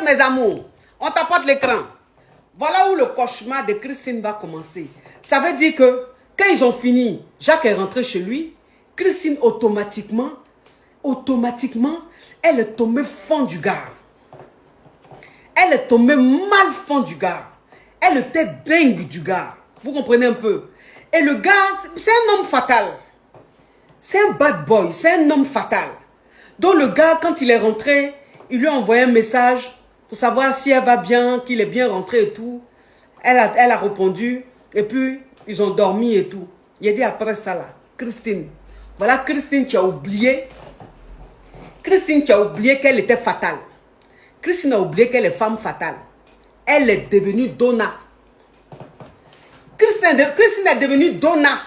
mes amours, on t'apporte l'écran. Voilà où le cauchemar de Christine va commencer. Ça veut dire que quand ils ont fini, Jacques est rentré chez lui. Christine, automatiquement, elle est tombée fond du gars. Elle est tombée mal fond du gars. Elle était dingue du gars. Vous comprenez un peu? Et le gars, c'est un homme fatal. C'est un bad boy, c'est un homme fatal. Donc le gars, quand il est rentré, il lui a envoyé un message pour savoir si elle va bien, qu'il est bien rentré et tout. Elle a répondu et puis ils ont dormi et tout. Il a dit après ça là, Christine, voilà Christine qui a oublié. Christine qui a oublié qu'elle était fatale. Christine a oublié qu'elle est femme fatale. Elle est devenue Donna. Christine est devenue Donna.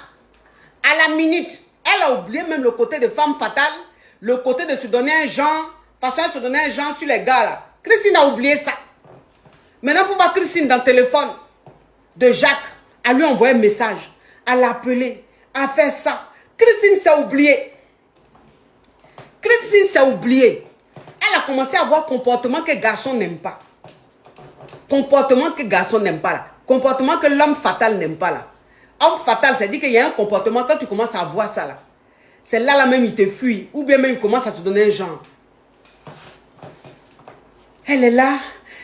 À la minute, elle a oublié même le côté de femme fatale, le côté de se donner un genre, parce qu'elle se donnait un genre sur les gars là. Christine a oublié ça. Maintenant, il faut voir Christine dans le téléphone de Jacques, à lui envoyer un message, à l'appeler, à faire ça. Christine s'est oubliée. Christine s'est oubliée. Elle a commencé à avoir comportement que garçon n'aime pas. Comportement que garçon n'aime pas là. Comportement que l'homme fatal n'aime pas là. Homme fatal, c'est dire qu'il y a un comportement, quand tu commences à voir ça là, c'est là même il te fuit, ou bien même il commence à te donner un genre. Elle est là,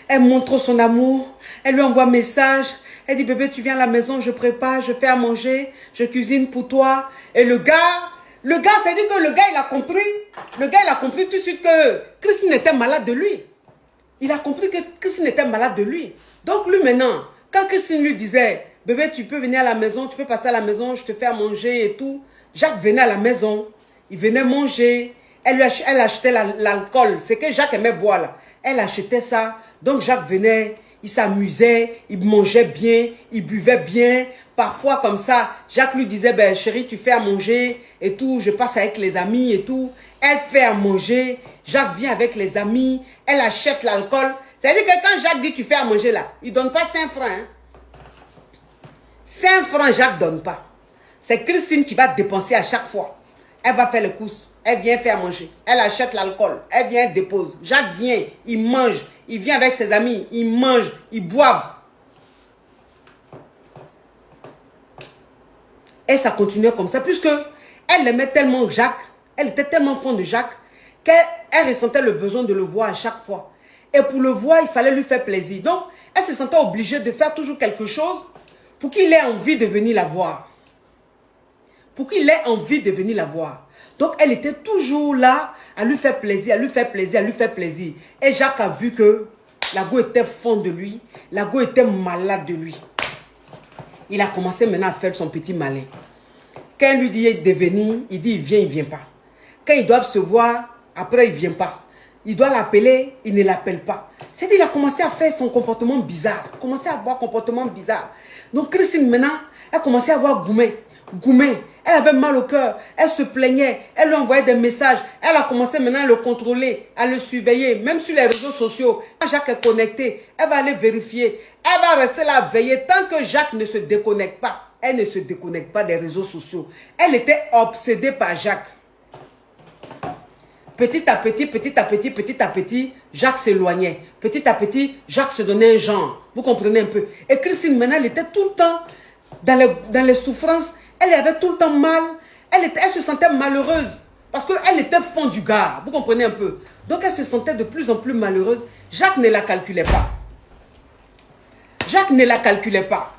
elle montre son amour, elle lui envoie un message, elle dit bébé tu viens à la maison, je prépare, je fais à manger, je cuisine pour toi. Et le gars, c'est dit que le gars il a compris tout de suite que Christine était malade de lui. Il a compris que Christine était malade de lui. Donc lui maintenant, quand Christine lui disait, bébé tu peux venir à la maison, tu peux passer à la maison, je te fais à manger et tout. Jacques venait à la maison, il venait manger, elle achetait l'alcool, c'est que Jacques aimait boire là. Elle achetait ça, donc Jacques venait, il s'amusait, il mangeait bien, il buvait bien. Parfois comme ça, Jacques lui disait, ben chérie tu fais à manger et tout, je passe avec les amis et tout. Elle fait à manger, Jacques vient avec les amis, elle achète l'alcool. C'est-à-dire que quand Jacques dit tu fais à manger là, il ne donne pas 5 francs. Hein. 5 francs, Jacques ne donne pas. C'est Christine qui va dépenser à chaque fois. Elle va faire les courses, elle vient faire à manger, elle achète l'alcool, elle vient dépose. Jacques vient, il mange, il vient avec ses amis, il mange, ils boivent. Et ça continuait comme ça, puisque elle aimait tellement Jacques, elle était tellement fond de Jacques, qu'elle ressentait le besoin de le voir à chaque fois. Et pour le voir, il fallait lui faire plaisir. Donc, elle se sentait obligée de faire toujours quelque chose pour qu'il ait envie de venir la voir. Pour qu'il ait envie de venir la voir. Donc, elle était toujours là à lui faire plaisir, à lui faire plaisir, à lui faire plaisir. Et Jacques a vu que la go était fond de lui, la go était malade de lui. Il a commencé maintenant à faire son petit malin. Quand elle lui dit de venir, il dit il vient pas. Quand ils doivent se voir, après il ne vient pas. Il doit l'appeler, il ne l'appelle pas. C'est-à-dire qu'il a commencé à faire son comportement bizarre. Commencé à avoir un comportement bizarre. Donc Christine maintenant, elle a commencé à avoir Goumé. Elle avait mal au cœur. Elle se plaignait. Elle lui envoyait des messages. Elle a commencé maintenant à le contrôler, à le surveiller. Même sur les réseaux sociaux. Quand Jacques est connecté, elle va aller vérifier. Elle va rester là à veiller. Tant que Jacques ne se déconnecte pas, elle ne se déconnecte pas des réseaux sociaux. Elle était obsédée par Jacques. Petit à petit, Jacques s'éloignait. Petit à petit, Jacques se donnait un genre. Vous comprenez un peu. Et Christine, maintenant, elle était tout le temps dans les souffrances. Elle avait tout le temps mal. Elle se sentait malheureuse. Parce qu'elle était fond du gars. Vous comprenez un peu. Donc, elle se sentait de plus en plus malheureuse. Jacques ne la calculait pas. Jacques ne la calculait pas.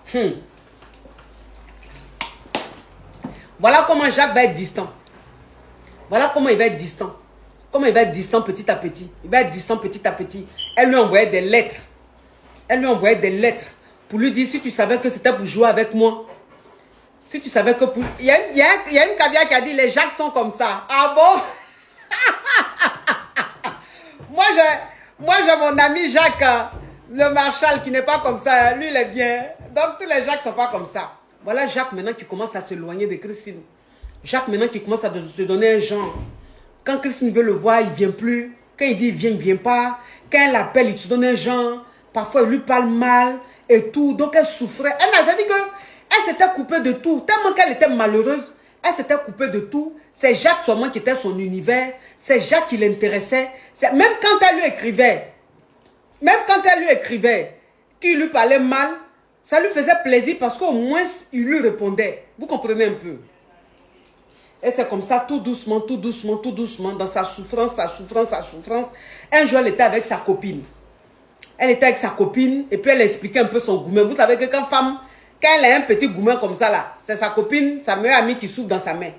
Voilà comment Jacques va être distant. Voilà comment il va être distant. Comment il va être distant petit à petit. Il va être distant petit à petit. Elle lui envoyait des lettres. Elle lui envoyait des lettres pour lui dire si tu savais que c'était pour jouer avec moi. Si tu savais que pour... Il y a une caviar qui a dit les Jacques sont comme ça. Ah bon? Moi j'ai mon ami Jacques, le Marshall, qui n'est pas comme ça. Lui, il est bien. Donc tous les Jacques ne sont pas comme ça. Voilà Jacques maintenant qui commence à s'éloigner de Christine. Jacques maintenant qui commence à se donner un genre. Quand Christine veut le voir, il ne vient plus. Quand il dit il ne vient pas. Quand elle l'appelle, il se donne un genre. Parfois, il lui parle mal et tout. Donc, elle souffrait. Elle a dit qu'elle s'était coupée de tout. Tellement qu'elle était malheureuse, elle s'était coupée de tout. C'est Jacques seulement qui était son univers. C'est Jacques qui l'intéressait. Même quand elle lui écrivait, Même quand elle lui écrivait, qu'il lui parlait mal, ça lui faisait plaisir parce qu'au moins, il lui répondait. Vous comprenez un peu? Et c'est comme ça, tout doucement, tout doucement, tout doucement, dans sa souffrance, sa souffrance, sa souffrance. Un jour, elle était avec sa copine. Elle était avec sa copine et puis elle expliquait un peu son gourmet. Vous savez que quand elle a un petit gourmet comme ça là, c'est sa copine, sa meilleure amie qui souffre dans sa main.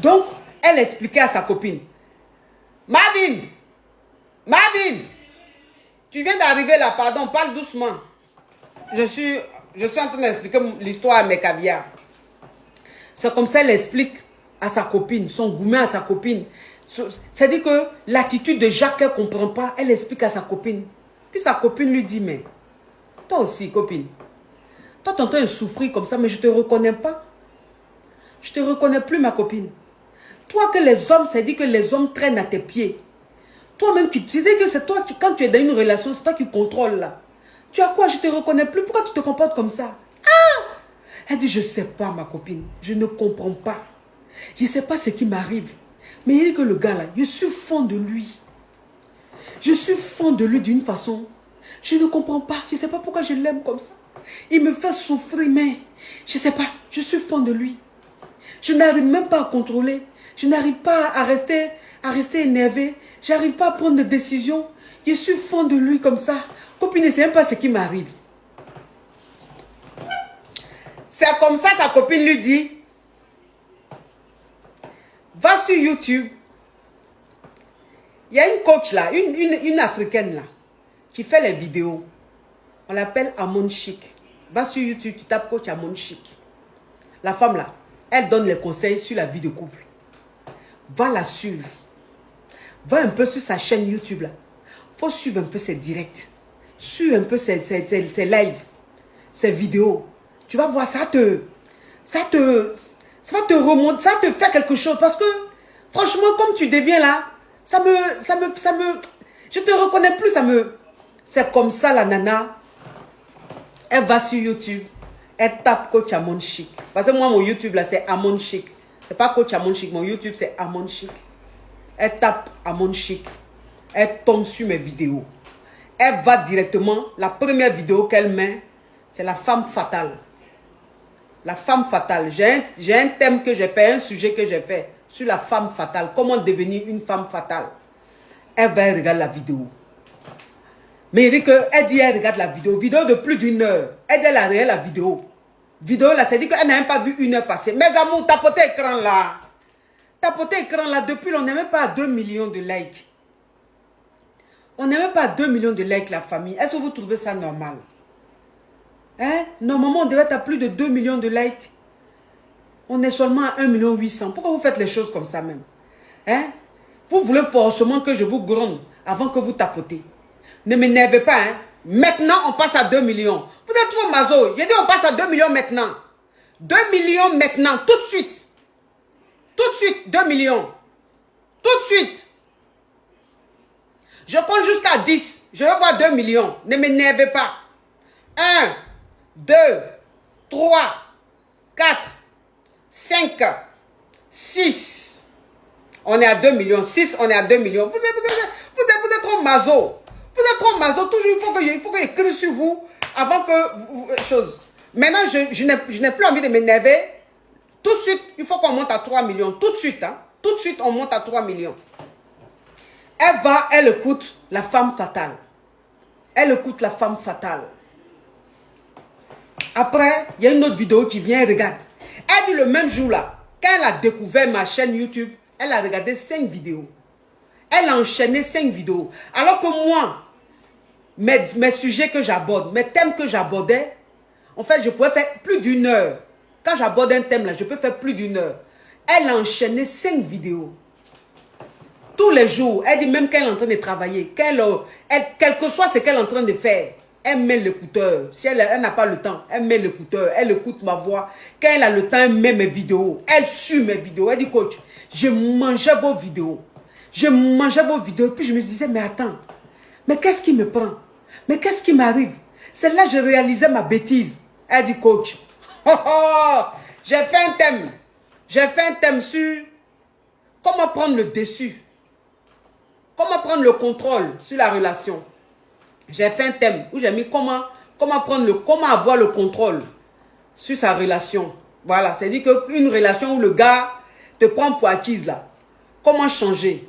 Donc, elle expliquait à sa copine. Marvin, tu viens d'arriver là, pardon, parle doucement. Je suis en train d'expliquer l'histoire à mes caviars. C'est comme ça elle explique à sa copine, son gourmet à sa copine. C'est-à-dire que l'attitude de Jacques qu'elle ne comprend pas, elle explique à sa copine. Puis sa copine lui dit, mais toi aussi, copine, toi tu es en train de souffrir comme ça, mais je ne te reconnais pas. Je ne te reconnais plus, ma copine. Toi que les hommes, c'est dit que les hommes traînent à tes pieds. Toi-même, tu dis que c'est toi qui, quand tu es dans une relation, c'est toi qui contrôles là. Tu as quoi? Je ne te reconnais plus. Pourquoi tu te comportes comme ça? Ah! Elle dit, je ne sais pas, ma copine. Je ne comprends pas. Je ne sais pas ce qui m'arrive. Mais il dit que le gars là, je suis fond de lui. Je suis fond de lui d'une façon. Je ne comprends pas. Je ne sais pas pourquoi je l'aime comme ça. Il me fait souffrir, mais je ne sais pas. Je suis fond de lui. Je n'arrive même pas à contrôler. Je n'arrive pas à rester énervé. Je n'arrive pas à prendre de décision. Je suis fond de lui comme ça. Copine, ne sait même pas ce qui m'arrive. C'est comme ça sa copine lui dit, va sur YouTube. Il y a une coach là, une africaine là, qui fait les vidéos. On l'appelle Amon Chic. Va sur YouTube, tu tapes coach Amon Chic. La femme là, elle donne les conseils sur la vie de couple. Va la suivre. Va un peu sur sa chaîne YouTube là. Faut suivre un peu ses directs. Suis un peu ses lives, ses vidéos. Tu vas voir, ça va te remonter, ça te fait quelque chose. Parce que, franchement, comme tu deviens là, je te reconnais plus, c'est comme ça la nana. Elle va sur YouTube, elle tape coach Amon Chic. Parce que moi, mon YouTube là, c'est Amon Chic. C'est pas coach Amon Chic, mon YouTube c'est Amon Chic. Elle tape Amon Chic. Elle tombe sur mes vidéos. Elle va directement, la première vidéo qu'elle met, c'est la femme fatale. La femme fatale. J'ai un thème que j'ai fait, un sujet que j'ai fait sur la femme fatale. Comment devenir une femme fatale. Elle va regarder la vidéo. Mais elle dit elle regarde la vidéo. Vidéo de plus d'une heure. Elle dit elle a regardé la vidéo. Vidéo là, c'est dit qu'elle n'a même pas vu une heure passer. Mes amours, tapotez écran là. Tapotez écran là. Depuis, on n'est même pas à 2 millions de likes. On n'est même pas à 2 millions de likes, la famille. Est-ce que vous trouvez ça normal? Hein? Normalement, on devait être à plus de 2 millions de likes. On est seulement à 1,8 million. Pourquoi vous faites les choses comme ça même? Hein? Vous voulez forcément que je vous gronde avant que vous tapotez. Ne m'énervez pas. Hein? Maintenant, on passe à 2 millions. Vous êtes trop maso. J'ai dit on passe à 2 millions maintenant. 2 millions maintenant, tout de suite. Tout de suite, 2 millions. Tout de suite. Je compte jusqu'à 10. Je veux voir 2 millions. Ne m'énervez pas. 1, 2, 3, 4, 5, 6. On est à 2 millions. 6, on est à 2 millions. Vous êtes trop maso. Vous êtes trop maso. Toujours, il faut que j'écrive sur vous avant que... chose. Maintenant, je n'ai plus envie de m'énerver. Tout de suite, il faut qu'on monte à 3 millions. Tout de suite, hein. Tout de suite, on monte à 3 millions. Elle écoute la femme fatale. Elle écoute la femme fatale. Après, il y a une autre vidéo qui vient, elle regarde. Elle dit le même jour là, quand elle a découvert ma chaîne YouTube, elle a regardé 5 vidéos. Elle a enchaîné 5 vidéos. Alors que moi, mes sujets que j'aborde, mes thèmes que j'abordais, en fait, je pouvais faire plus d'1 heure. Quand j'aborde un thème là, je peux faire plus d'1 heure. Elle a enchaîné 5 vidéos. Tous les jours, elle dit même qu'elle est en train de travailler, quel que soit ce qu'elle est en train de faire, elle met l'écouteur. Si elle n'a pas le temps, elle met l'écouteur, elle écoute ma voix. Quand elle a le temps, elle met mes vidéos. Elle suit mes vidéos. Elle dit, coach, je mangeais vos vidéos. Je mangeais vos vidéos. Puis je me disais, mais attends, mais qu'est-ce qui me prend? Mais qu'est-ce qui m'arrive? C'est là que je réalisais ma bêtise. Elle dit, coach, oh, oh, j'ai fait un thème. J'ai fait un thème sur comment prendre le dessus. Comment prendre le contrôle sur la relation. J'ai fait un thème où j'ai mis comment avoir le contrôle sur sa relation. Voilà, c'est-à-dire qu'une relation où le gars te prend pour acquise là. Comment changer?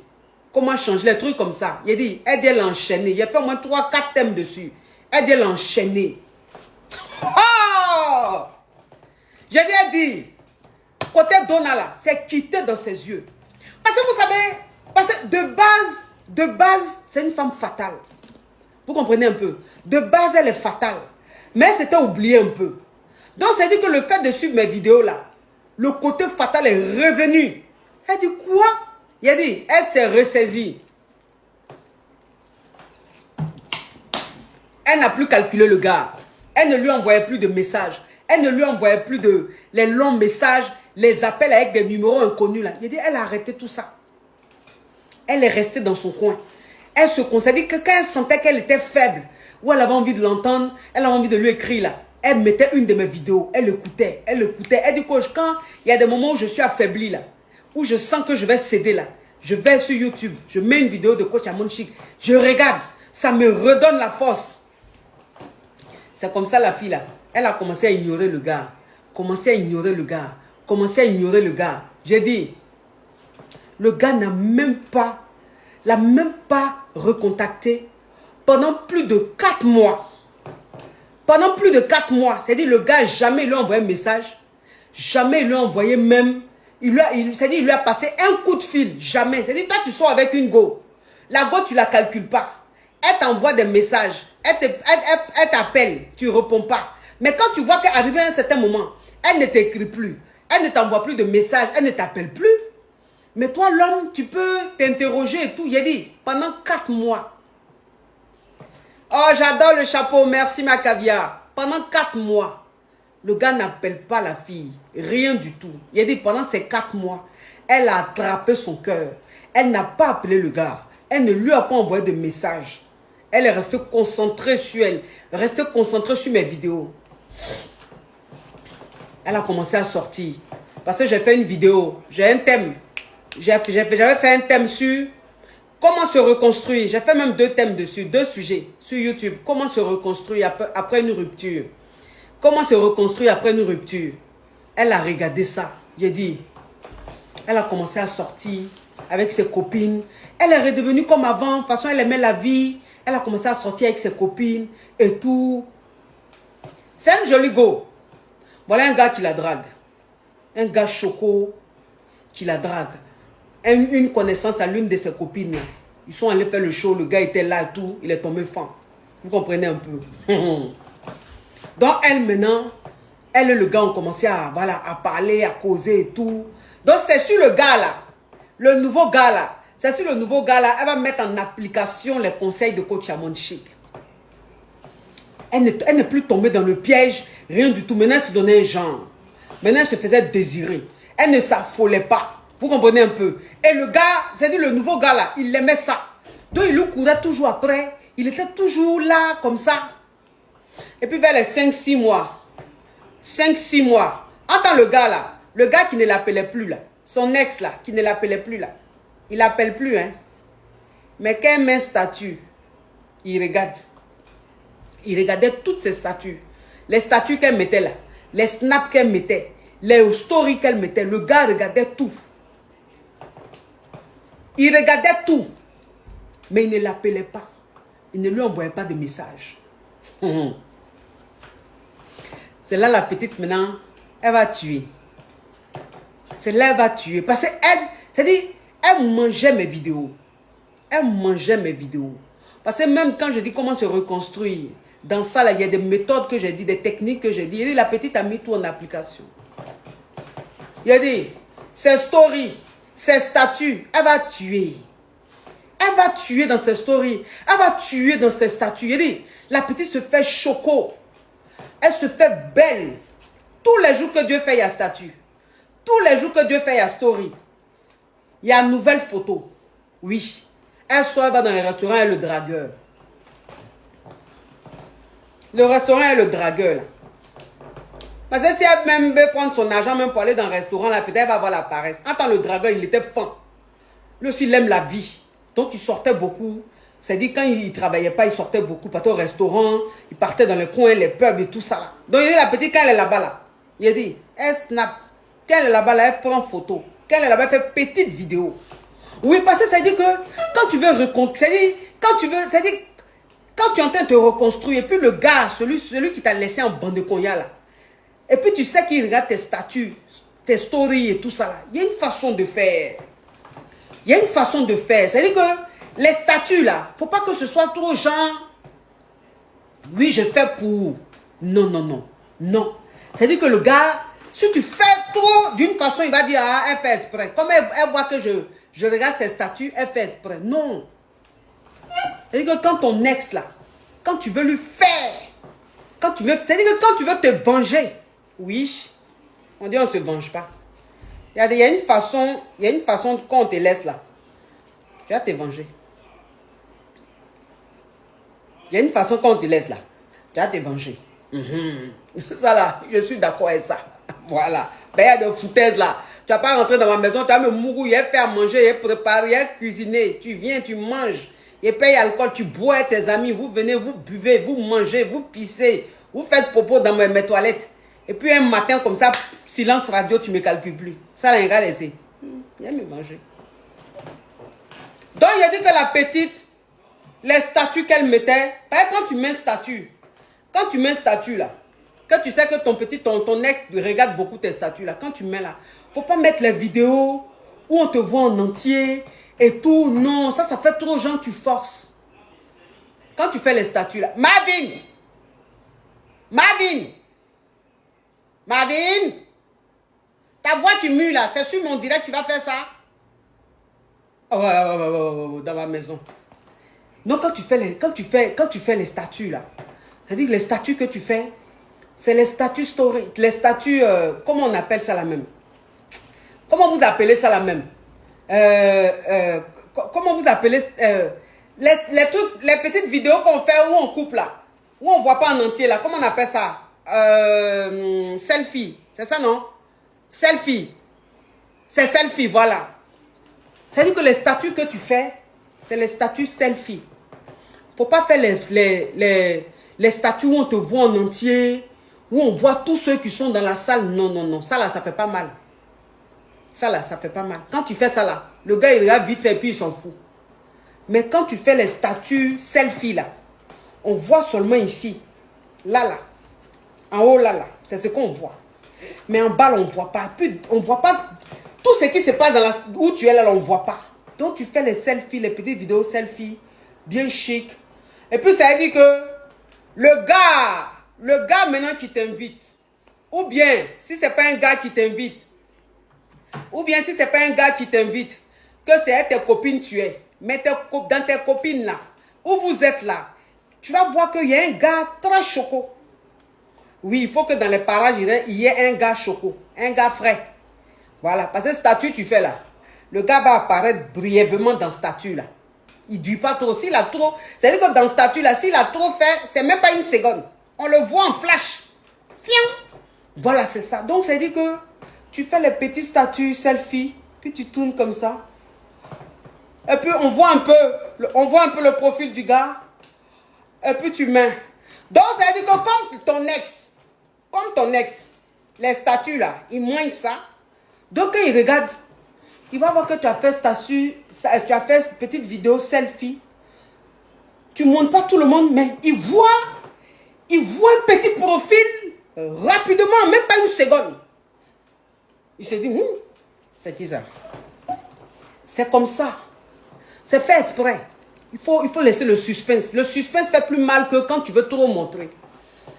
Comment changer les trucs comme ça? Il a dit, elle dit l'enchaîner. Il y a fait au moins 3-4 thèmes dessus. Elle dit l'enchaîner. Oh! J'ai dit, côté Donna là, c'est quitté dans ses yeux. Parce que vous savez, parce que de base, c'est une femme fatale. Vous comprenez un peu? De base, elle est fatale. Mais elle s'était oubliée un peu. Donc, c'est dit que le fait de suivre mes vidéos là, le côté fatal est revenu. Elle dit quoi? Il a dit, elle s'est ressaisie. Elle n'a plus calculé le gars. Elle ne lui envoyait plus de messages. Elle ne lui envoyait plus les longs messages, les appels avec des numéros inconnus là. Il a dit, elle a arrêté tout ça. Elle est restée dans son coin. Elle se concernait que quand elle sentait qu'elle était faible, ou elle avait envie de l'entendre, elle avait envie de lui écrire là. Elle mettait une de mes vidéos, elle l'écoutait. Elle dit que quand il y a des moments où je suis affaiblie là, où je sens que je vais céder là, je vais sur YouTube, je mets une vidéo de coach Amon Chic, je regarde, ça me redonne la force. C'est comme ça la fille là, elle a commencé à ignorer le gars, J'ai dit, le gars n'a même pas recontacté pendant plus de 4 mois. Pendant plus de 4 mois. C'est-à-dire, le gars, jamais il lui a envoyé un message. Jamais il lui a envoyé même. Il lui a passé un coup de fil. Jamais. C'est-à-dire, toi, tu sors avec une go. La go, tu ne la calcules pas. Elle t'envoie des messages. Elle t'appelle. Tu ne réponds pas. Mais quand tu vois qu'arrivé à un certain moment, elle ne t'écrit plus. Elle ne t'envoie plus de messages. Elle ne t'appelle plus. Mais toi, l'homme, tu peux t'interroger et tout. Il a dit, pendant 4 mois. Oh, j'adore le chapeau. Merci, ma caviar. Pendant 4 mois, le gars n'appelle pas la fille. Rien du tout. Il a dit, pendant ces 4 mois, elle a attrapé son cœur. Elle n'a pas appelé le gars. Elle ne lui a pas envoyé de message. Elle est restée concentrée sur elle. Restée concentrée sur mes vidéos. Elle a commencé à sortir. Parce que j'ai fait une vidéo. J'ai un thème. J'avais fait un thème sur comment se reconstruire. J'ai fait même 2 thèmes dessus, 2 sujets sur YouTube. Comment se reconstruire après une rupture. Comment se reconstruire après une rupture. Elle a regardé ça. J'ai dit, elle a commencé à sortir avec ses copines. Elle est redevenue comme avant. De toute façon, elle aimait la vie. Elle a commencé à sortir avec ses copines et tout. C'est un joli go. Voilà un gars qui la drague. Un gars choco qui la drague. Une connaissance à l'une de ses copines. Ils sont allés faire le show, le gars était là et tout, il est tombé fan. Vous comprenez un peu. Donc elle maintenant, elle et le gars ont commencé à parler, à causer et tout. Donc c'est sur le gars là, le nouveau gars là, c'est sur le nouveau gars là, elle va mettre en application les conseils de coach Amon Chic. Elle n'est plus tombée dans le piège, rien du tout. Maintenant elle se donnait un genre. Maintenant elle se faisait désirer. Elle ne s'affolait pas. Vous comprenez un peu. Et le gars, c'est-à-dire le nouveau gars là, il aimait ça. Donc il lui courait toujours après. Il était toujours là, comme ça. Et puis vers les 5-6 mois. 5-6 mois. Entends le gars là. Le gars qui ne l'appelait plus là. Son ex là, qui ne l'appelait plus là. Il l'appelle plus, hein. Mais quand elle met un statut, il regarde. Il regardait toutes ses statuts. Les statuts qu'elle mettait là. Les snaps qu'elle mettait. Les stories qu'elle mettait. Le gars regardait tout. Il regardait tout. Mais il ne l'appelait pas. Il ne lui envoyait pas de message. C'est là la petite maintenant, elle va tuer. C'est là elle va tuer. Parce qu'elle, c'est-à-dire, elle mangeait mes vidéos. Elle mangeait mes vidéos. Parce que même quand je dis comment se reconstruire, dans ça, là, il y a des méthodes que j'ai dit, des techniques que j'ai dit. Il dit, la petite a mis tout en application. Il a dit, ses stories, ses statuts, elle va tuer. Elle va tuer dans ses stories. Elle va tuer dans ses statuts. Il dit, la petite se fait choco. Elle se fait belle. Tous les jours que Dieu fait, il y a statut. Tous les jours que Dieu fait, il y a story. Il y a une nouvelle photo. Oui. Elle sort, elle va dans les restaurants, elle est le dragueur. Le restaurant est le dragueur. Là. Parce que si elle même veut prendre son argent même pour aller dans le restaurant, là, peut-être elle va avoir la paresse. Entends le dragueur, il était fin. Lui aussi, il aime la vie. Donc, il sortait beaucoup. C'est-à-dire, quand il ne travaillait pas, il sortait beaucoup, partait au restaurant, il partait dans les coins, les pubs et tout ça là. Donc, il dit, la petite, quand elle est là-bas là, il a dit, elle snap. Quand elle est là-bas là, elle prend photo. Quand elle est là-bas, elle fait petite vidéo. Oui, parce que ça dit que quand tu veux reconstruire, c'est-à-dire, quand tu veux, c'est-à-dire, quand tu es en train de te reconstruire, et puis le gars, celui qui t'a laissé en bande de cognac là, et puis tu sais qu'il regarde tes statuts, tes stories et tout ça là, il y a une façon de faire. Il y a une façon de faire. C'est-à-dire que les statuts là, il ne faut pas que ce soit trop genre, oui, je fais pour. Non, non, non. Non. C'est-à-dire que le gars, si tu fais trop d'une façon, il va dire, ah, elle fait exprès. Comme elle voit que je regarde ses statuts, elle fait exprès. Non. C'est-à-dire que quand ton ex là, quand tu veux lui faire, c'est-à-dire que quand tu veux te venger, oui, on dit on ne se venge pas. Il y a une façon quand on te laisse là, tu vas te venger. Il y a une façon quand on te laisse là, tu vas te venger. Ça là, je suis d'accord avec ça. Voilà. Ben, il y a de foutaises là. Tu vas pas rentrer dans ma maison, tu vas me mourir, faire manger, préparer, cuisiner. Tu viens, tu manges. Et paye alcool, tu bois avec tes amis, vous venez, vous buvez, vous mangez, vous pissez, vous faites popo dans mes toilettes. Et puis un matin comme ça, silence radio, tu ne me calcules plus. Ça, là, il va laisser. Il va me manger. Donc, il a dit que la petite, les statuts qu'elle mettait, quand tu mets un statut, là, quand tu sais que ton ex regarde beaucoup tes statuts là, quand tu mets là, faut pas mettre les vidéos où on te voit en entier et tout. Non, ça fait trop genre, tu forces. Quand tu fais les statuts là, Marvin, ta voix qui mue là, c'est sur mon direct, tu vas faire ça? Oh, dans ma maison. Non, quand tu fais les statuts là, c'est-à-dire que les statuts que tu fais, c'est les statuts story, les statuts, comment on appelle ça la même? Comment vous appelez ça la même? Comment vous appelez les trucs, les petites vidéos qu'on fait où on coupe là, où on voit pas en entier là, comment on appelle ça? Selfie, c'est ça non? Selfie, c'est selfie, voilà. C'est-à-dire que les statuts que tu fais, c'est les statuts selfie. Faut pas faire les statuts où on te voit en entier, où on voit tous ceux qui sont dans la salle. Non, non, non, ça là, ça fait pas mal. Ça là, ça fait pas mal. Quand tu fais ça là, le gars il regarde vite fait et puis il s'en fout. Mais quand tu fais les statuts selfie là, on voit seulement ici, là, en haut là, c'est ce qu'on voit. Mais en bas, on ne voit pas. Puis, on ne voit pas tout ce qui se passe dans où tu es là, on ne voit pas. Donc, tu fais les selfies, les petites vidéos selfies, bien chic. Et puis, ça veut dire que le gars maintenant qui t'invite, ou bien, si ce n'est pas un gars qui t'invite, que c'est tes copines tu es, mais dans tes copines là, où vous êtes là, tu vas voir qu'il y a un gars très choco. Oui, il faut que dans les parages, il y ait un gars choco, un gars frais. Voilà, parce que statut tu fais là, le gars va apparaître brièvement dans statut là. Il ne dure pas trop. S'il a trop, c'est-à-dire que dans statut là, s'il a trop fait, c'est même pas une seconde. On le voit en flash. Fiam. Voilà, c'est ça. Donc, c'est-à-dire que tu fais les petits statuts selfie, puis tu tournes comme ça. Et puis, on voit un peu le profil du gars. Et puis, tu mets. Donc, c'est-à-dire que comme ton ex, les statuts là, il moins ça. Donc, quand il regarde, il va voir que tu as fait tu as fait petite vidéo selfie. Tu ne montres pas tout le monde, mais il voit un petit profil rapidement, même pas une seconde. Il se dit, c'est qui ça? C'est comme ça. C'est fait exprès. Il faut laisser le suspense. Le suspense fait plus mal que quand tu veux trop montrer.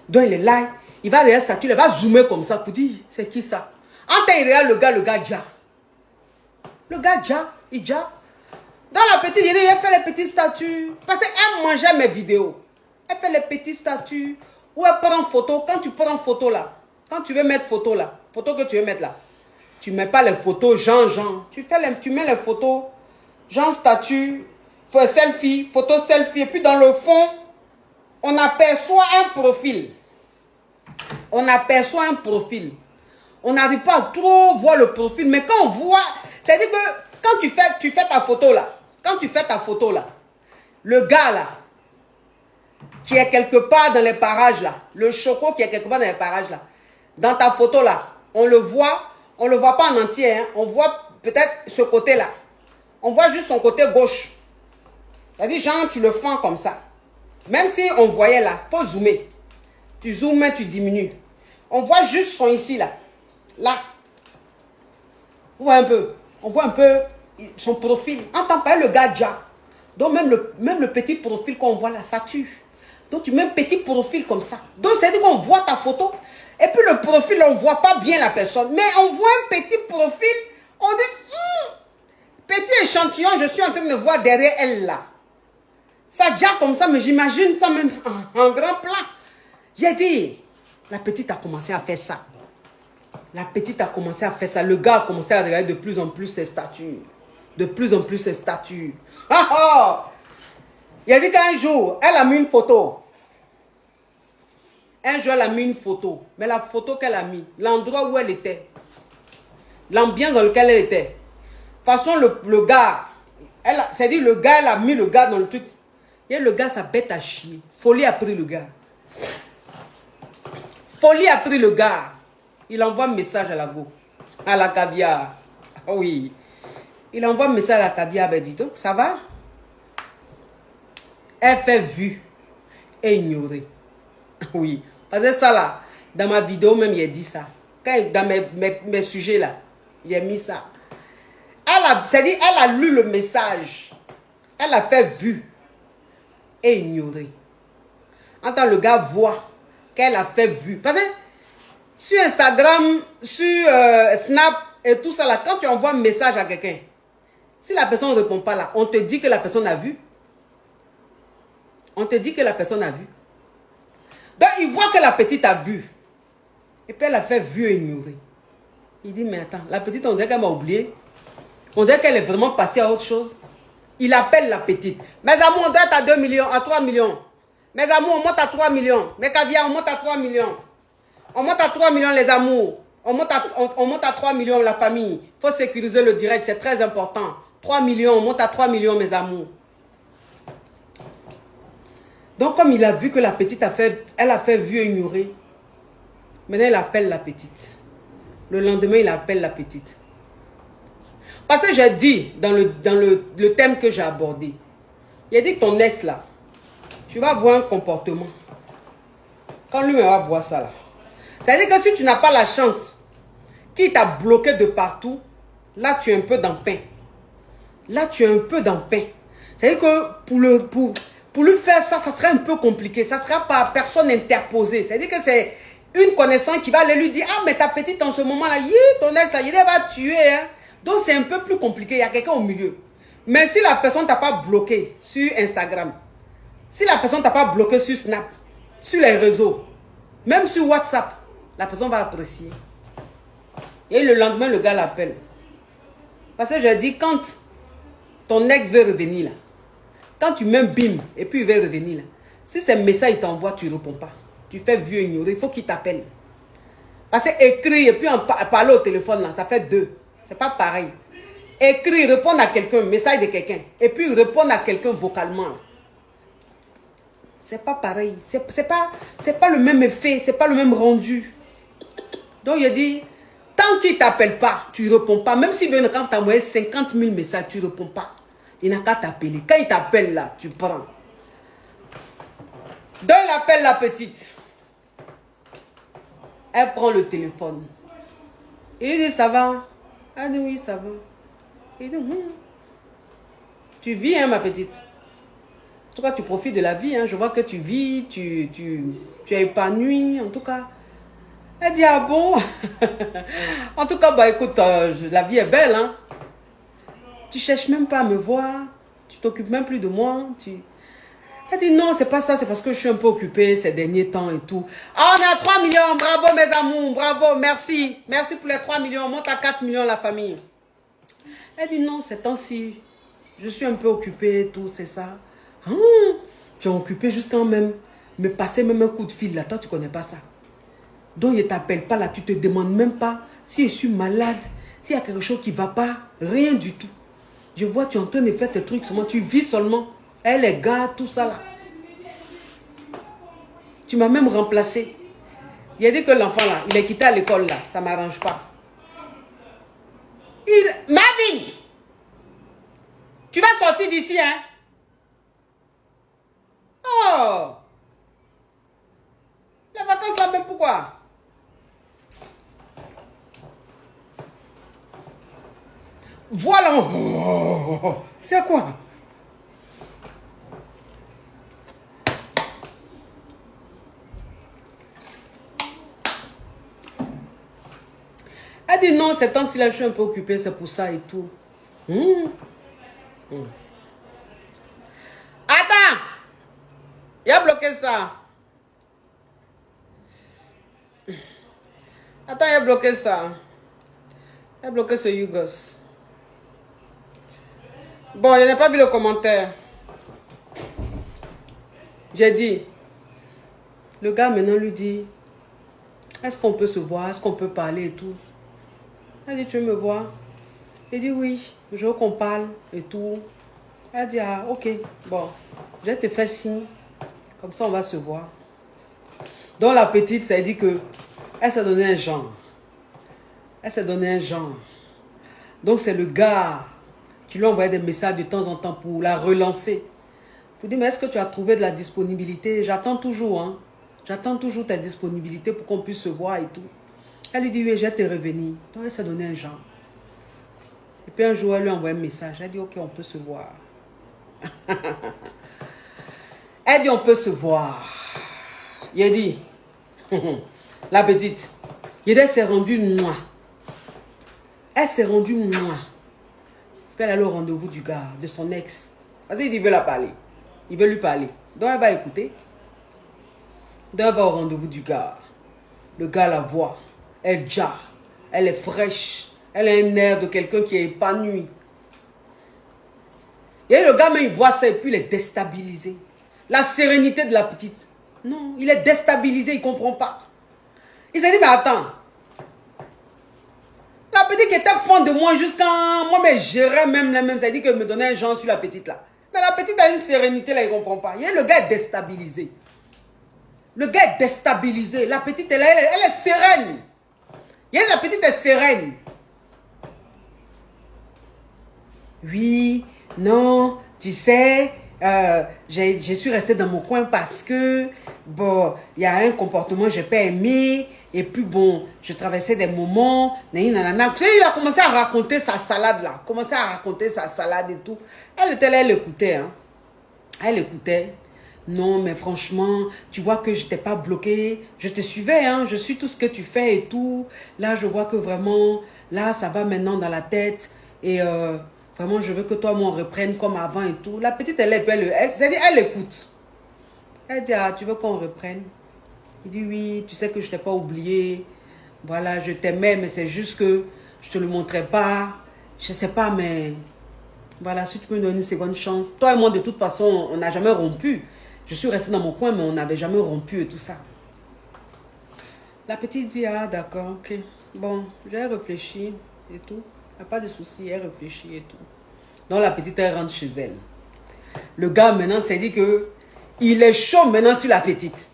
Donc il est là, il va regarder statut, il va zoomer comme ça pour dire, c'est qui ça? En temps, il regarde le gars déjà. Le gars déjà. Dans la petite idée, elle fait les petits statuts. Parce qu'elle mangeait mes vidéos. Elle fait les petits statuts. Où elle prend photo. Quand tu prends photo là, quand tu veux mettre photo là, photo que tu veux mettre là, tu ne mets pas les photos genre. Tu mets les photos genre statut, selfie, photo selfie. Et puis dans le fond, on aperçoit un profil. On n'arrive pas à trop voir le profil. Mais quand on voit, c'est-à-dire que quand tu fais ta photo là, Le gars là, qui est quelque part dans les parages là, le choco qui est quelque part dans les parages là, dans ta photo là, on le voit pas en entier, hein, on voit peut-être ce côté là, on voit juste son côté gauche. C'est-à-dire, genre, tu le fends comme ça. Même si on voyait là, faut zoomer. Tu zoomes, tu diminues. On voit juste son ici là, là. On voit un peu, on voit un peu son profil. En tant que le gars déjà. Donc même le petit profil qu'on voit là, ça tue. Donc tu mets un petit profil comme ça. Donc c'est-à-dire qu'on voit ta photo. Et puis le profil, on ne voit pas bien la personne. Mais on voit un petit profil. On dit, petit échantillon, je suis en train de voir derrière elle là. Ça déjà comme ça, mais j'imagine ça même en grand plan. J'ai dit, la petite a commencé à faire ça. La petite a commencé à faire ça. Le gars a commencé à regarder de plus en plus ses statuts. De plus en plus ses statuts. Ah ah! Il a dit qu'un jour, elle a mis une photo. Un jour, elle a mis une photo. Mais la photo qu'elle a mis, l'endroit où elle était, l'ambiance dans laquelle elle était. De toute façon, le gars, c'est-à-dire le gars, elle a mis le gars dans le truc. Et le gars, sa bête à chier. Folie a pris le gars. Folie a pris le gars. Il envoie un message à la go, à la caviar. Oui. Il envoie un message à la caviar. Ben dis donc, ça va? Elle fait vue et ignorer. Oui. Parce que ça là, dans ma vidéo même, il a dit ça. Dans mes sujets là, il a mis ça. C'est-à-dire, elle a lu le message. Elle a fait vue et ignorer. En tant que le gars voit qu'elle a fait vue. Parce que sur Instagram, sur Snap et tout ça là, quand tu envoies un message à quelqu'un, si la personne ne répond pas là, on te dit que la personne a vu. On te dit que la personne a vu. Donc il voit que la petite a vu. Et puis elle a fait vue et ignorer. Il dit, mais attends, la petite, on dirait qu'elle m'a oublié. On dirait qu'elle est vraiment passée à autre chose. Il appelle la petite. Mes amours, on doit être à 2 millions, à 3 millions. Mes amours, on monte à 3 millions. Mes caviars, on monte à 3 millions. On monte à 3 millions les amours. On monte à 3 millions la famille. Il faut sécuriser le direct, c'est très important. 3 millions, on monte à 3 millions mes amours. Donc comme il a vu que la petite elle a fait vue et ignorer, maintenant il appelle la petite. Le lendemain, il appelle la petite. Parce que j'ai dit, dans le thème que j'ai abordé, il a dit que ton ex là, tu vas voir un comportement. Quand lui va voir ça là. C'est-à-dire que si tu n'as pas la chance, qu'il t'a bloqué de partout, là tu es un peu dans le pain. Là tu es un peu dans le pain. C'est-à-dire que pour lui faire ça, ça serait un peu compliqué. Ça ne sera pas personne interposée. C'est-à-dire que c'est une connaissance qui va aller lui dire, ah mais ta petite en ce moment-là, ton ex là, il va tuer. Hein. Donc c'est un peu plus compliqué. Il y a quelqu'un au milieu. Mais si la personne ne t'a pas bloqué sur Instagram, si la personne ne t'a pas bloqué sur Snap, sur les réseaux, même sur WhatsApp, la personne va apprécier. Et le lendemain, le gars l'appelle. Parce que je dis, quand ton ex veut revenir là, quand tu mets un bim et puis il veut revenir là, si c'est un message il t'envoie, tu ne réponds pas. Tu fais vieux ignorer, il faut qu'il t'appelle. Parce que écrire et puis parler au téléphone là, ça fait deux. C'est pas pareil. Écrire, répondre à quelqu'un, message de quelqu'un, et puis répondre à quelqu'un vocalement. C'est pas pareil. C'est pas le même effet, c'est pas le même rendu. Donc il a dit, tant qu'il ne t'appelle pas, tu ne réponds pas. Même s'il veut quand tu as envoyé 50 000 messages, tu ne réponds pas. Il n'a qu'à t'appeler. Quand il t'appelle là, tu prends. Donc il appelle la petite. Elle prend le téléphone. Il dit, ça va? Elle dit, oui, ça va. Il dit, tu vis, hein, ma petite? En tout cas, tu profites de la vie. Hein. Je vois que tu vis, tu es épanoui, en tout cas. Elle dit, ah bon? En tout cas, bah écoute, la vie est belle. Hein. Tu cherches même pas à me voir. Tu t'occupes même plus de moi. Elle dit, non, c'est pas ça. C'est parce que je suis un peu occupée ces derniers temps et tout. Ah, on est à 3 millions. Bravo, mes amours. Bravo, merci. Merci pour les 3 millions. On monte à 4 millions, la famille. Elle dit, non, ces temps-ci, je suis un peu occupée, tout, c'est ça. Tu es occupé jusqu'à même me passer même un coup de fil là. Toi, tu ne connais pas ça. Donc, il ne t'appelle pas là. Tu ne te demandes même pas si je suis malade, s'il y a quelque chose qui ne va pas. Rien du tout. Je vois, tu es en train de faire tes trucs seulement. Tu vis seulement. Eh, les gars, tout ça là. Tu m'as même remplacé. Il a dit que l'enfant là, il est quitté à l'école là. Ça ne m'arrange pas. Marvin! Tu vas sortir d'ici, hein? Oh! Les vacances là, même pourquoi? Voilà! Oh, c'est quoi? Elle dit non, ces temps-ci là, je suis un peu occupée, c'est pour ça et tout. Attends! Il a bloqué ça. Attends, il a bloqué ça. Il a bloqué ce Yougos. Bon, je n'ai pas vu le commentaire. J'ai dit. Le gars maintenant lui dit, est-ce qu'on peut se voir? Est-ce qu'on peut parler et tout? Elle dit, tu veux me voir? Il dit, oui, je veux qu'on parle et tout. Elle dit, ah, ok, bon, je vais te faire signe. Comme ça, on va se voir. Donc, la petite, ça dit que elle s'est donné un genre. Elle s'est donné un genre. Donc, c'est le gars qui lui envoyait des messages de temps en temps pour la relancer. Pour dire, mais est-ce que tu as trouvé de la disponibilité? J'attends toujours, hein. J'attends toujours ta disponibilité pour qu'on puisse se voir et tout. Elle lui dit, oui, je vais te revenir. Donc, elle s'est donné un genre. Et puis, un jour, elle lui envoie un message. Elle dit, ok, on peut se voir. Elle dit, on peut se voir. Il a dit, la petite, elle s'est rendue noire. Elle s'est rendue noire. Puis elle est allée au rendez-vous du gars, de son ex. Parce qu'il veut la parler. Il veut lui parler. Donc elle va écouter. Donc elle va au rendez-vous du gars. Le gars la voit. Elle ja. Elle est fraîche. Elle a un air de quelqu'un qui est épanoui. Et le gars, même, il voit ça et puis il est déstabilisé. La sérénité de la petite. Non, il est déstabilisé, il ne comprend pas. Il s'est dit, mais attends. La petite qui était fan de moi jusqu'à... Moi, mais je gérais même les mêmes. Ça dit que me donnait un genre sur la petite là. Mais la petite a une sérénité là, il ne comprend pas. Et le gars est déstabilisé. Le gars est déstabilisé. La petite, elle est sereine. Et la petite est sereine. Oui, non, tu sais, je suis restée dans mon coin parce que, bon, il y a un comportement que je n'ai pas aimé. Et puis, bon, je traversais des moments. Nanana. Tu sais, il a commencé à raconter sa salade là. Commencé à raconter sa salade et tout. Elle était là, elle écoutait. Hein. Elle écoutait. Non, mais franchement, tu vois que je n'étais pas bloquée. Je te suivais, hein. Je suis tout ce que tu fais et tout. Là, je vois que vraiment, là, ça va maintenant dans la tête. Et vraiment, je veux que toi, moi, on reprenne comme avant et tout. La petite, elle écoute. Elle dit, ah, tu veux qu'on reprenne? Il dit, oui, tu sais que je ne t'ai pas oublié. Voilà, je t'aimais, mais c'est juste que je ne te le montrais pas. Je ne sais pas, mais voilà, si tu peux me donner une seconde chance. Toi et moi, de toute façon, on n'a jamais rompu. Je suis restée dans mon coin, mais on n'avait jamais rompu et tout ça. La petite dit, ah, d'accord, ok. Bon, j'ai réfléchi et tout. Il n'y a pas de souci, elle réfléchit et tout. Donc, la petite, elle rentre chez elle. Le gars, maintenant, s'est dit que il est chaud maintenant sur la petite.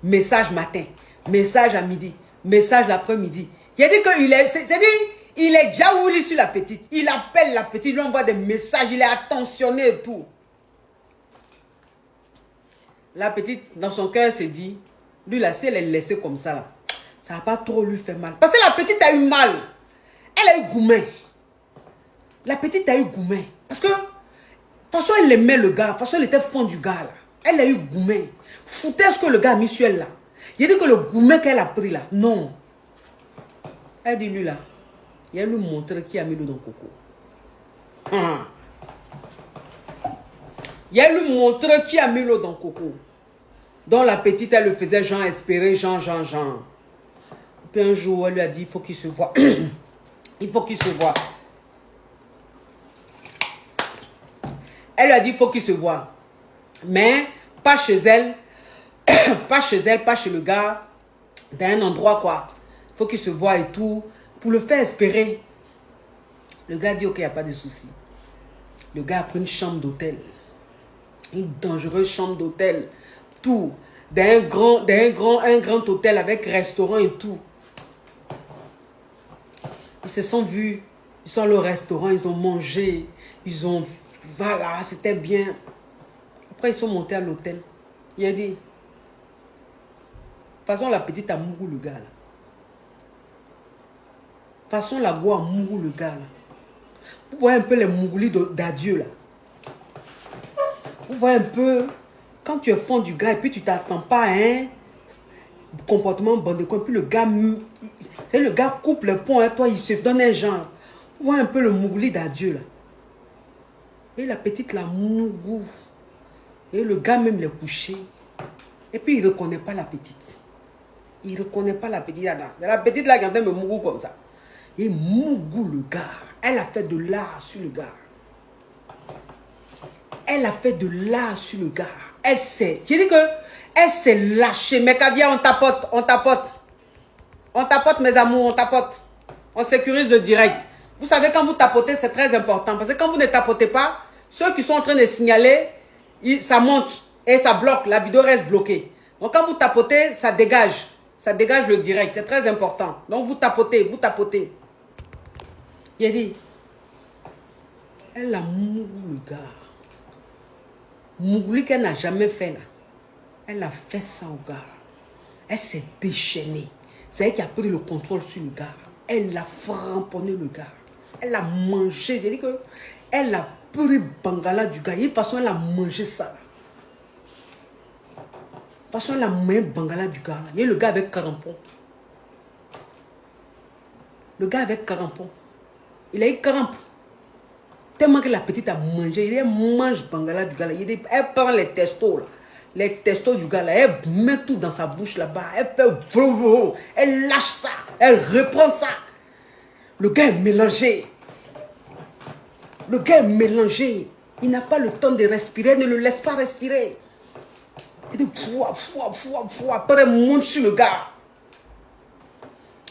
Message matin, message à midi, message l'après-midi. Il a dit qu'il est, il est jaouli sur la petite. Il appelle la petite, il lui envoie des messages, il est attentionné et tout. La petite, dans son cœur, s'est dit, lui là, si elle est laissée comme ça, là, ça va pas trop lui faire mal. Parce que la petite a eu mal. Elle a eu gourmet. La petite a eu gourmet. Parce que, de toute façon, elle aimait le gars. De toute façon, elle était fan du gars, là. Elle a eu gourmet. Foutait ce que le gars a mis sur elle, là. Il a dit que le gourmet qu'elle a pris, là, non. Elle dit, lui, là, il a lui montré qui a mis l'eau dans le coco. Il a lui montré qui a mis l'eau dans le coco. Donc, la petite, elle le faisait genre espérer, genre. Puis un jour, elle lui a dit, il faut qu'il se voie. Il faut qu'il se voie. Elle lui a dit, il faut qu'il se voie. Mais, pas chez elle. Pas chez elle, pas chez le gars. Dans un endroit, quoi. Il faut qu'il se voie et tout. Pour le faire espérer. Le gars dit, ok, il n'y a pas de souci. Le gars a pris une chambre d'hôtel. Une dangereuse chambre d'hôtel. Tout. Un grand hôtel avec restaurant et tout. Ils se sont vus. Ils sont allés au restaurant, ils ont mangé. Ils ont... Voilà, c'était bien. Après, ils sont montés à l'hôtel. Il a dit... De toute façon, la petite a mouru le gars là. De toute façon, la go a mouru le gars là. Vous voyez un peu les mougoulis d'adieu là. Vous voyez un peu... Quand tu es fond du gars et puis tu t'attends pas à un comportement bon de coin, puis le gars... C'est le gars coupe le pont, hein, toi, il se donne un genre. Vous voyez un peu le mougouli d'adieu là. Et la petite la mougou. Et le gars même l'est couché. Et puis il ne reconnaît pas la petite. Il ne reconnaît pas la petite là. La petite là qui est en train de me mougou comme ça. Il mougou le gars. Elle a fait de l'art sur le gars. Elle a fait de l'art sur le gars. Elle sait. J'ai dit que elle s'est lâchée. Mais Caviar, on tapote, on tapote. On tapote mes amours, on tapote. On sécurise le direct. Vous savez, quand vous tapotez, c'est très important. Parce que quand vous ne tapotez pas, ceux qui sont en train de signaler, ça monte et ça bloque. La vidéo reste bloquée. Donc quand vous tapotez, ça dégage. Ça dégage le direct. C'est très important. Donc vous tapotez, vous tapotez. Il a dit, elle a mouru le gars. Mougouli qu'elle n'a jamais fait là. Elle a fait ça au gars. Elle s'est déchaînée. C'est elle qui a pris le contrôle sur le gars. Elle a framponné le gars. Elle a mangé. J'ai dit que elle a pris Bangala du gars. Et de toute façon, elle a mangé ça. Là. De toute façon, elle a mangé Bangala du gars. Là. Il y a le gars avec carampon. Le gars avec carampon. Il a eu carampon. Tellement que la petite a mangé. Il mange Bangala du gars. Là. Elle prend les testos. Là. Les testos du gars là, elle met tout dans sa bouche là-bas, elle fait elle lâche ça, elle reprend ça. Le gars est mélangé. Le gars est mélangé. Il n'a pas le temps de respirer, ne le laisse pas respirer. Il dit après elle monte sur le gars.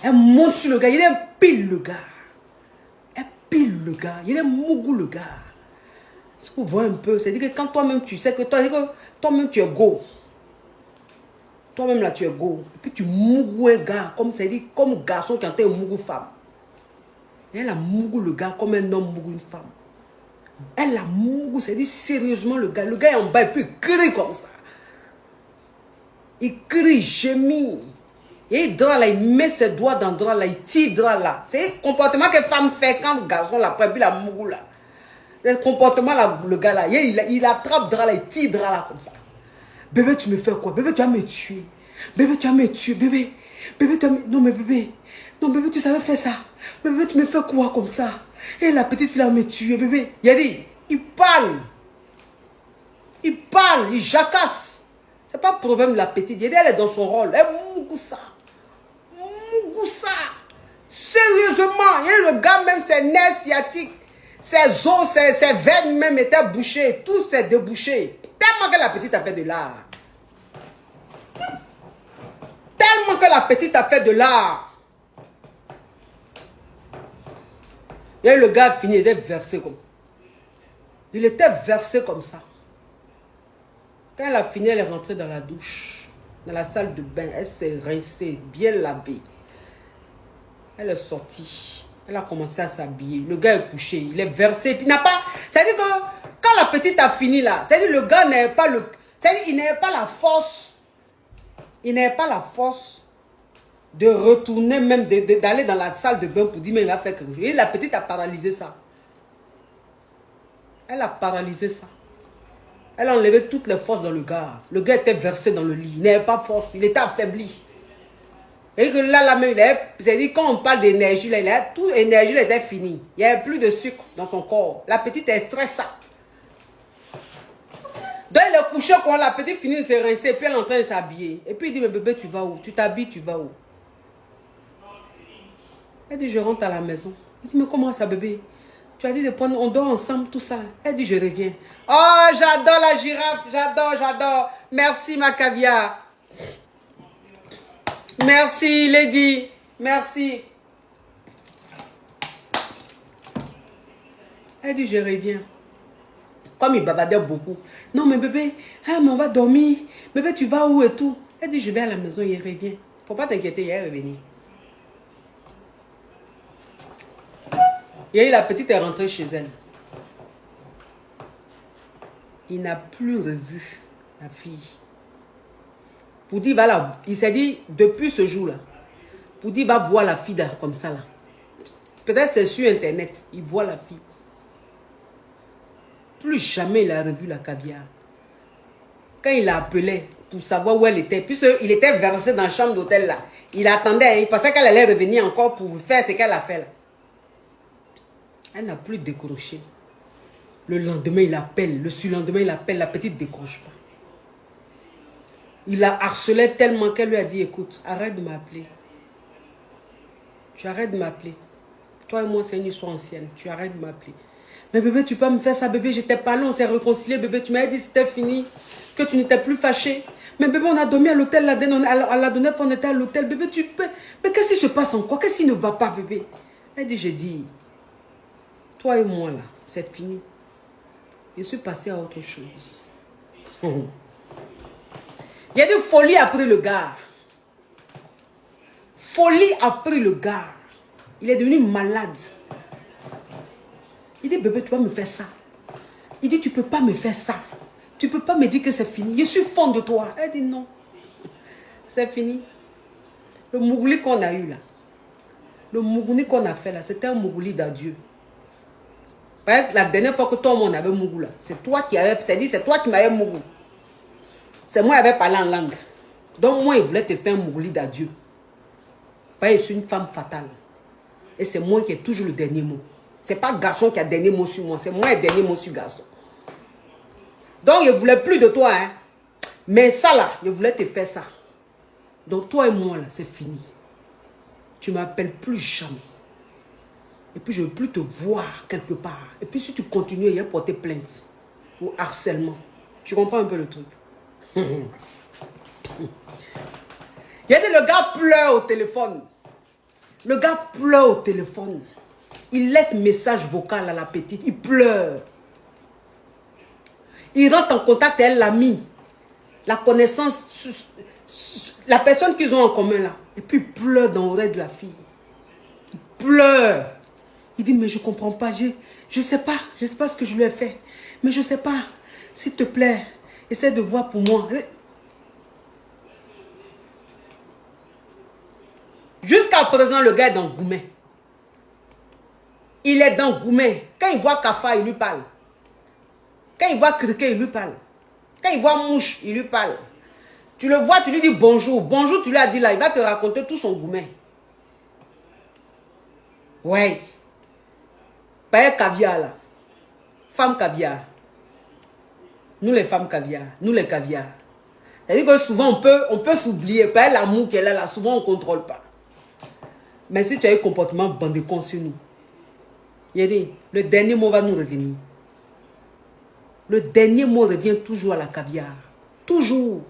Elle monte sur le gars, il est pile le gars. Elle pile le gars, il est mougou le gars. Ce que vous voyez un peu, c'est-à-dire que quand toi-même tu sais que toi-même tu es go. Toi-même là tu es go. Et puis tu mougou un gars, comme garçon qui entend mougou femme. Et elle a mougou le gars comme un homme mougou une femme. Elle a mougou, c'est-à-dire sérieusement le gars. Le gars est en bas et puis il crie comme ça. Il crie, gémit. Et il drap là, il met ses doigts dans le drap là, il tire le drap là. C'est le comportement que femme fait quand le garçon l'a pris, puis la mougou là. C'est le comportement là, le gars là, il attrape drap là, il tire drap là comme ça. Bébé, tu me fais quoi? Bébé, tu vas me tuer. Bébé, tu vas me tuer. Bébé, bébé, tu vas me... Non, mais bébé. Non, bébé, tu savais faire ça. Bébé, tu me fais quoi comme ça? Et la petite fille va me tuer, bébé. Il a dit, il parle. Il parle, il jacasse. C'est pas le problème de la petite. Il a dit, elle est dans son rôle. Elle mougou ça. Mougou ça. Sérieusement, il y a le gars même, ses nerfs sciatiques. Ses os, ses veines même étaient bouchées. Tout s'est débouché. Tellement que la petite a fait de l'art. Tellement que la petite a fait de l'art. Et le gars a fini, il était versé comme ça. Il était versé comme ça. Quand elle a fini, elle est rentrée dans la douche. Dans la salle de bain. Elle s'est rincée, bien lavée. Elle est sortie. Elle a commencé à s'habiller. Le gars est couché. Il est versé. Il n'a pas... C'est-à-dire que quand la petite a fini là, c'est-à-dire le gars n'avait pas le... C'est-à-dire qu'il n'avait pas la force. Il n'avait pas la force de retourner même, d'aller dans la salle de bain pour dire mais il va faire quelque chose. Et la petite a paralysé ça. Elle a paralysé ça. Elle a enlevé toutes les forces dans le gars. Le gars était versé dans le lit. Il n'avait pas de force. Il était affaibli. Et que là même, c'est-à-dire quand on parle d'énergie, là, toute l'énergie était finie. Il n'y avait plus de sucre dans son corps. La petite est stressée. Donc il est couché quand la petite finit de se rincer, puis elle est en train de s'habiller. Et puis il dit, mais bébé, tu vas où? Tu t'habilles, tu vas où? Elle dit, je rentre à la maison. Il dit, mais comment ça, bébé? Tu as dit de prendre, on dort ensemble, tout ça. Elle dit, je reviens. Oh, j'adore la girafe, j'adore. Merci, ma caviar. Merci, Lady. Merci. Elle dit, je reviens. Comme il babadait beaucoup. Non, mais bébé, hein, mais on va dormir. Bébé, tu vas où et tout? Elle dit, je vais à la maison, il revient. Faut pas t'inquiéter, il est revenu. Et la petite est rentrée chez elle. Il n'a plus revu la fille. Pour dire, bah là, il s'est dit, depuis ce jour-là, pour dire, bah voir la fille comme ça là. Peut-être c'est sur Internet, il voit la fille. Plus jamais il a revu la caviar. Quand il l'a appelé pour savoir où elle était, puisqu'il était versé dans la chambre d'hôtel là, il attendait, il pensait qu'elle allait revenir encore pour faire ce qu'elle a fait là. Elle n'a plus décroché. Le lendemain, il appelle. Le surlendemain, il appelle. La petite ne décroche pas. Il la harcelait tellement qu'elle lui a dit, écoute, arrête de m'appeler. Tu arrêtes de m'appeler. Toi et moi, c'est une histoire ancienne. Tu arrêtes de m'appeler. Mais bébé, tu peux me faire ça, bébé. J'étais pas là, on s'est réconcilié, bébé. Tu m'avais dit que c'était fini, que tu n'étais plus fâché. Mais bébé, on a dormi à l'hôtel, à la donnée, on était à l'hôtel. Bébé, tu peux. Mais qu'est-ce qui se passe encore? Qu'est-ce qui ne va pas, bébé? Elle dit, j'ai dit, toi et moi, là, c'est fini. Je suis passé à autre chose. Il y a des folies après le gars. Folie a pris le gars. Il est devenu malade. Il dit, bébé, tu vas me faire ça. Il dit, tu peux pas me faire ça. Tu peux pas me dire que c'est fini. Je suis fond de toi. Elle dit, non. C'est fini. Le mougouli qu'on a eu là. Le mougouli qu'on a fait là, c'était un mougouli d'adieu. La dernière fois que toi, on avait mougou là, c'est toi qui avais, c'est toi qui m'avais mougou. C'est moi qui avais parlé en langue. Donc moi, il voulait te faire un mougouli d'adieu. Je suis une femme fatale. Et c'est moi qui ai toujours le dernier mot. C'est pas garçon qui a le dernier mot sur moi. C'est moi le dernier mot sur garçon. Donc, il ne voulait plus de toi. Hein. Mais ça là, il voulait te faire ça. Donc, toi et moi là, c'est fini. Tu ne m'appelles plus jamais. Et puis, je ne veux plus te voir quelque part. Et puis, si tu continues, il y a porter plainte. Ou harcèlement. Tu comprends un peu le truc? Il y a le gars pleure au téléphone. Le gars pleure au téléphone. Il laisse message vocal à la petite. Il pleure. Il rentre en contact avec l'ami. La connaissance. La personne qu'ils ont en commun là. Et puis, il pleure dans l'oreille de la fille. Il pleure. Il dit, mais je ne comprends pas. Je ne sais pas. Je ne sais pas ce que je lui ai fait. Mais je ne sais pas. S'il te plaît, essaie de voir pour moi. Jusqu'à présent, le gars est dans Goumet. Il est dans Goumet. Quand il voit Kafa, il lui parle. Quand il voit Criquet, il lui parle. Quand il voit Mouche, il lui parle. Tu le vois, tu lui dis bonjour. Bonjour, tu lui as dit là, il va te raconter tout son Goumet. Ouais. Pas caviar là. Femme caviar. Nous les femmes caviar. Nous les caviar. C'est-à-dire que souvent on peut s'oublier. Pas l'amour qu'elle a là, souvent on ne contrôle pas. Mais si tu as un comportement bandécon sur nous, il a dit, le dernier mot va nous revenir. Le dernier mot revient toujours à la caviar. Toujours.